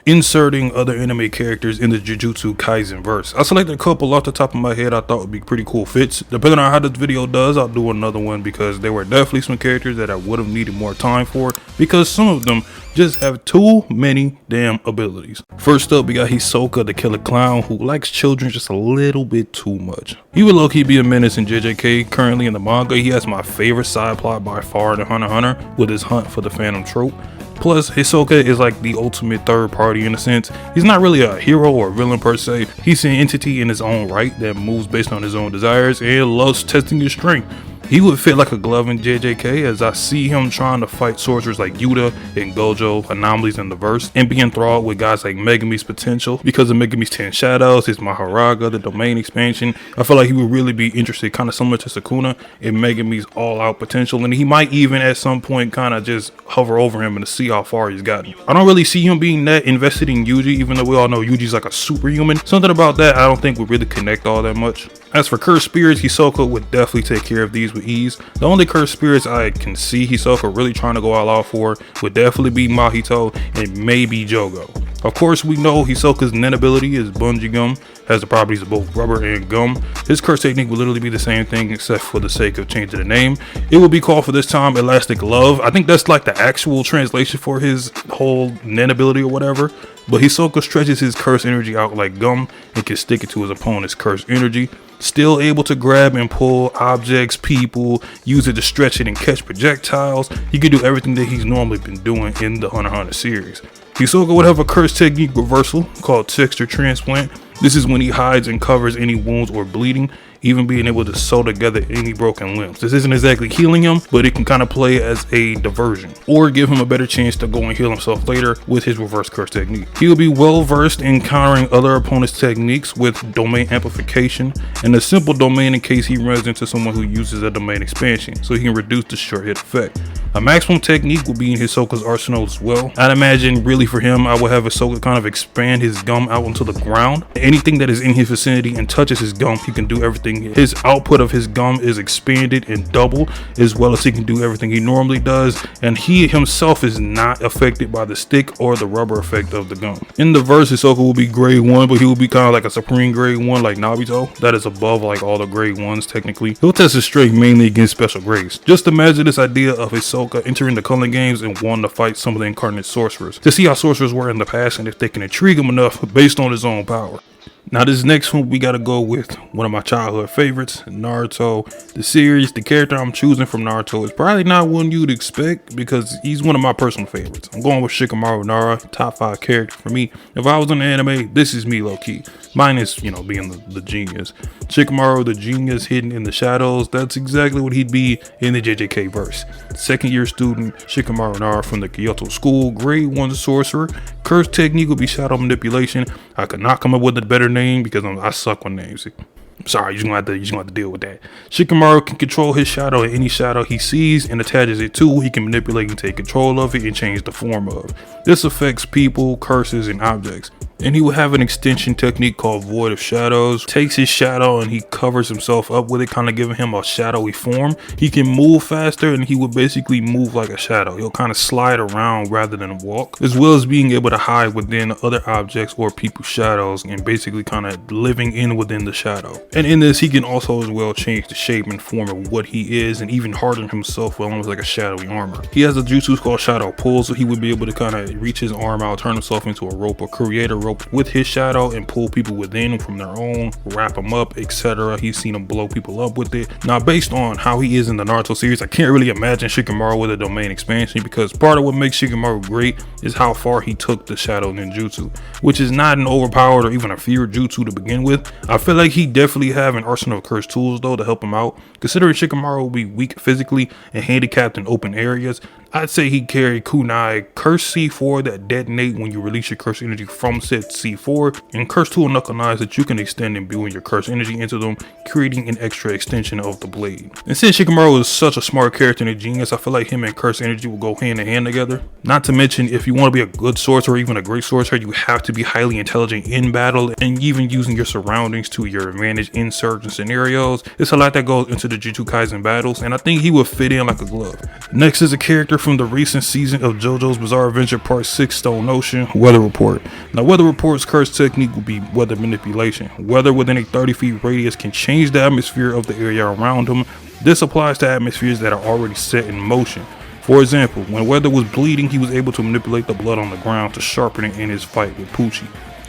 inserting other anime characters in the Jujutsu Kaisen verse. I selected a couple off the top of my head I thought would be pretty cool fits. Depending on how this video does, I'll do another one because there were definitely some characters that I would have needed more time for because some of them just have too many damn abilities. First up, we got Hisoka, the killer clown who likes children just a little bit too much. He would low-key be a menace in JJK. Currently in the manga, he has my favorite side plot by far in HunterxHunter with his hunt for the Phantom trope. Plus, Hisoka is like the ultimate third party in a sense. He's not really a hero or villain per se. He's an entity in his own right that moves based on his own desires and loves testing his strength. He would fit like a glove in JJK as I see him trying to fight sorcerers like Yuta and Gojo, anomalies in the verse, and be enthralled with guys like Megami's potential. Because of Megami's 10 shadows, his Maharaga, the domain expansion, I feel like he would really be interested, kind of similar to Sukuna, in Megami's all-out potential, and he might even at some point kind of just hover over him and to see how far he's gotten. I don't really see him being that invested in Yuji, even though we all know Yuji's like a superhuman. Something about that I don't think would really connect all that much. As for cursed spirits, Hisoka would definitely take care of these with ease. The only cursed spirits I can see Hisoka really trying to go all out for would definitely be Mahito and maybe JoJo. Of course, we know Hisoka's nen ability is bungee gum, has the properties of both rubber and gum. His curse technique would literally be the same thing except for the sake of changing the name. It would be called for this time Elastic Love. I think that's like the actual translation for his whole nen ability or whatever. But Hisoka stretches his curse energy out like gum and can stick it to his opponent's curse energy. Still able to grab and pull objects, people, use it to stretch it and catch projectiles. He can do everything that he's normally been doing in the HunterxHunter series. Hisoka would have a curse technique reversal called texture transplant. This is when he hides and covers any wounds or bleeding, even being able to sew together any broken limbs. This isn't exactly healing him, but it can kind of play as a diversion or give him a better chance to go and heal himself later with his reverse curse technique. He will be well versed in countering other opponents' techniques with domain amplification and a simple domain in case he runs into someone who uses a domain expansion, so he can reduce the short hit effect. A maximum technique will be in Hisoka's arsenal as well. I'd imagine really for him, I would have Hisoka kind of expand his gum out onto the ground. Anything that is in his vicinity and touches his gum, he can do everything. His output of his gum is expanded and double, as well as he can do everything he normally does, and he himself is not affected by the stick or the rubber effect of the gum. In the verse, Hisoka will be grade 1, but he will be kind of like a supreme grade 1 like Nabito. That is above like all the grade 1s technically. He'll test his strength mainly against special grades. Just imagine this idea of Hisoka entering the culling games and wanting to fight some of the incarnate sorcerers to see how sorcerers were in the past and if they can intrigue him enough based on his own power. Now this next one, we gotta go with one of my childhood favorites, Naruto. The series, the character I'm choosing from Naruto is probably not one you'd expect because he's one of my personal favorites. I'm going with Shikamaru Nara, top 5 character for me. If I was in the anime, this is me low-key. Minus, being the genius. Shikamaru, the genius hidden in the shadows, that's exactly what he'd be in the JJK verse. Second year student, Shikamaru Nara from the Kyoto school, grade 1 sorcerer. Curse technique would be shadow manipulation. I could not come up with a better name because I suck on names. Sorry, you're gonna have to deal with that. Shikamaru can control his shadow and any shadow he sees and attaches it to. He can manipulate and take control of it and change the form of. This affects people, curses, and objects. And he will have an extension technique called Void of Shadows. Takes his shadow and he covers himself up with it, kind of giving him a shadowy form. He can move faster and he will basically move like a shadow. He'll kind of slide around rather than walk, as well as being able to hide within other objects or people's shadows and basically kind of living in within the shadow. And in this, he can also as well change the shape and form of what he is and even harden himself with almost like a shadowy armor. He has a jutsu called Shadow Pull, so he would be able to kind of reach his arm out, turn himself into a rope or create a rope with his shadow and pull people within from their own, wrap them up, etc. He's seen him blow people up with it. Now, based on how he is in the Naruto series, I can't really imagine Shikamaru with a domain expansion because part of what makes Shikamaru great is how far he took the shadow ninjutsu, which is not an overpowered or even a feared jutsu to begin with. I feel like he definitely have an arsenal of cursed tools though to help him out. Considering Shikamaru will be weak physically and handicapped in open areas, I'd say he'd carry kunai, curse C4 that detonate when you release your curse energy from said set C4, and curse tool knuckle knives that you can extend imbuing your curse energy into them, creating an extra extension of the blade. And since Shikamaru is such a smart character and a genius, I feel like him and curse energy will go hand in hand together. Not to mention, if you want to be a good sorcerer or even a great sorcerer, you have to be highly intelligent in battle and even using your surroundings to your advantage in certain scenarios. It's a lot that goes into the Jujutsu Kaisen battles, and I think he will fit in like a glove. Next is a character from the recent season of JoJo's Bizarre Adventure Part 6 Stone Ocean, Weather Report. Now, Weather Report's curse technique will be weather manipulation. Weather within a 30 feet radius can change the atmosphere of the area around him. This applies to atmospheres that are already set in motion. For example, when Weather was bleeding, he was able to manipulate the blood on the ground to sharpen it in his fight with Pucci.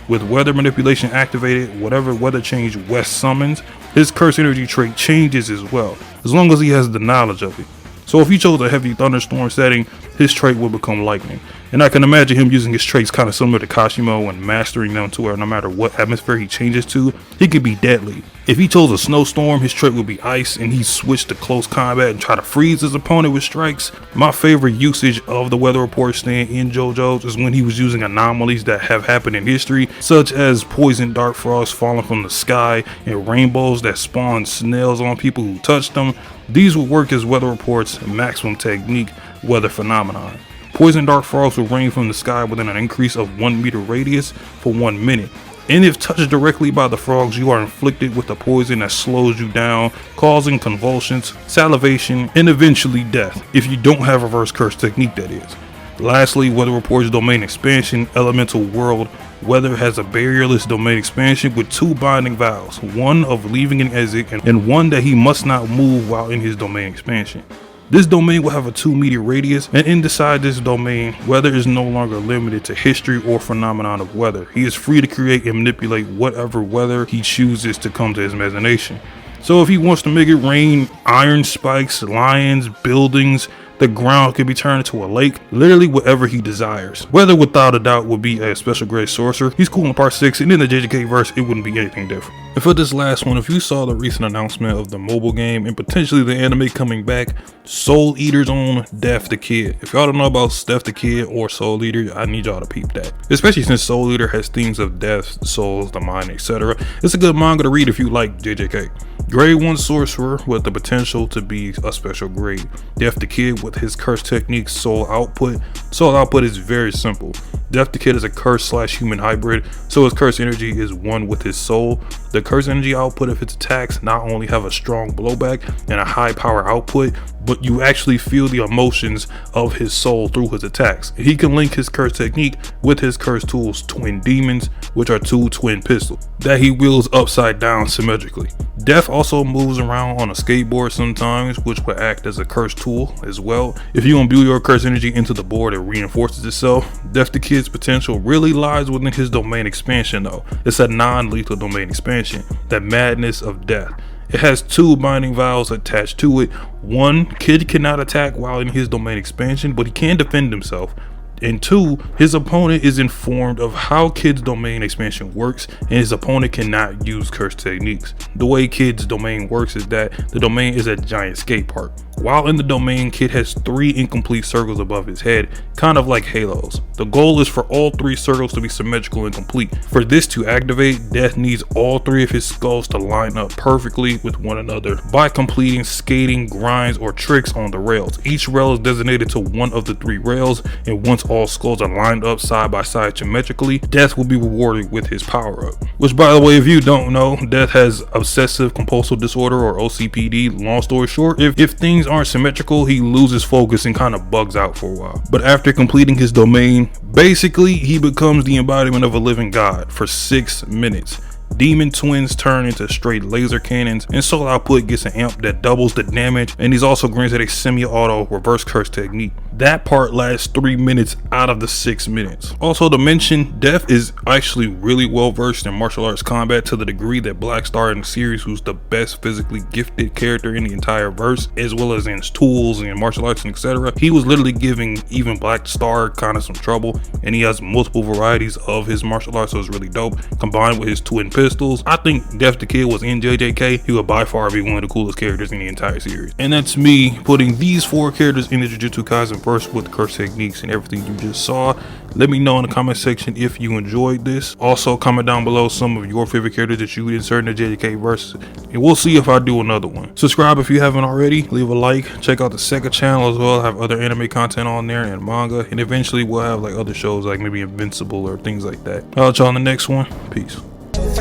With weather manipulation activated, whatever weather change West summons, his curse energy trait changes as well, as long as he has the knowledge of it. So if he chose a heavy thunderstorm setting, his trait will become lightning. And I can imagine him using his traits kind of similar to Kashimo and mastering them to where no matter what atmosphere he changes to, he could be deadly. If he chose a snowstorm, his trait would be ice, and he switched to close combat and try to freeze his opponent with strikes. My favorite usage of the Weather Report stand in JoJo's is when he was using anomalies that have happened in history, such as poison dart frost falling from the sky and rainbows that spawn snails on people who touch them. These will work as Weather Report's maximum technique weather phenomenon. Poison dart frost will rain from the sky within an increase of 1 meter radius for 1 minute. And if touched directly by the frogs, you are inflicted with a poison that slows you down, causing convulsions, salivation, and eventually death, if you don't have reverse curse technique, that is. Lastly, Weather Report's domain expansion, Elemental World. Weather has a barrierless domain expansion with 2 binding vows, one of leaving an exit and one that he must not move while in his domain expansion. This domain will have a 2 meter radius, and inside this domain, Weather is no longer limited to history or phenomenon of weather. He is free to create and manipulate whatever weather he chooses to come to his imagination. So if he wants to make it rain iron spikes, lions, buildings, the ground could be turned into a lake, literally whatever he desires. Weather without a doubt would be a special grade sorcerer. He's cool in part 6, and in the JJK verse, it wouldn't be anything different. And for this last one, if you saw the recent announcement of the mobile game and potentially the anime coming back, Soul Eater's own Death the Kid. If y'all don't know about Death the Kid or Soul Eater, I need y'all to peep that. Especially since Soul Eater has themes of death, souls, the mind, etc. It's a good manga to read if you like JJK. Grade 1 sorcerer with the potential to be a special grade. Death the Kid with his curse technique Soul Output. Soul Output is very simple. Death the Kid is a curse / human hybrid, so his curse energy is one with his soul. The curse energy output of its attacks not only have a strong blowback and a high power output, but you actually feel the emotions of his soul through his attacks. He can link his curse technique with his curse tools Twin Demons, which are 2 twin pistols that he wields upside down symmetrically. Death also moves around on a skateboard sometimes, which will act as a curse tool as well. If you imbue your curse energy into the board, it reinforces itself. Death the Kid's potential really lies within his domain expansion though. It's a non-lethal domain expansion, the Madness of Death. It has 2 binding vows attached to it. 1, Kid cannot attack while in his domain expansion, but he can defend himself. And 2, his opponent is informed of how Kid's domain expansion works, and his opponent cannot use curse techniques. The way Kid's domain works is that the domain is a giant skate park. While in the domain, Kid has 3 incomplete circles above his head, kind of like halos. The goal is for all 3 circles to be symmetrical and complete. For this to activate, Death needs all 3 of his skulls to line up perfectly with one another by completing skating, grinds, or tricks on the rails. Each rail is designated to one of the 3 rails, and once all skulls are lined up side by side symmetrically, Death will be rewarded with his power up. Which, by the way, if you don't know, Death has obsessive compulsive disorder or OCPD. Long story short, if things aren't symmetrical, he loses focus and kind of bugs out for a while. But after completing his domain, basically he becomes the embodiment of a living god for 6 minutes. Demon twins turn into straight laser cannons, and Soul Output gets an amp that doubles the damage, and he's also granted a semi-auto reverse curse technique. That part lasts 3 minutes out of the 6 minutes. Also to mention, Death is actually really well versed in martial arts combat to the degree that Black Star in the series, who's the best physically gifted character in the entire verse, as well as in his tools and martial arts and etc. He was literally giving even Black Star kind of some trouble, and he has multiple varieties of his martial arts, so it's really dope. Combined with his twin pistols, I think Death the Kid was in JJK, he would by far be one of the coolest characters in the entire series. And that's me putting these 4 characters in the Jujutsu Kaisen versed with the curse techniques and everything you just saw. Let me know in the comment section if you enjoyed this. Also, comment down below some of your favorite characters that you would insert in the JJK verse, and we'll see if I do another one. Subscribe if you haven't already, leave a like, check out the second channel as well. I have other anime content on there and manga, and eventually we'll have like other shows like maybe Invincible or things like that. I'll let y'all in the next one. Peace. How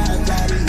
I got my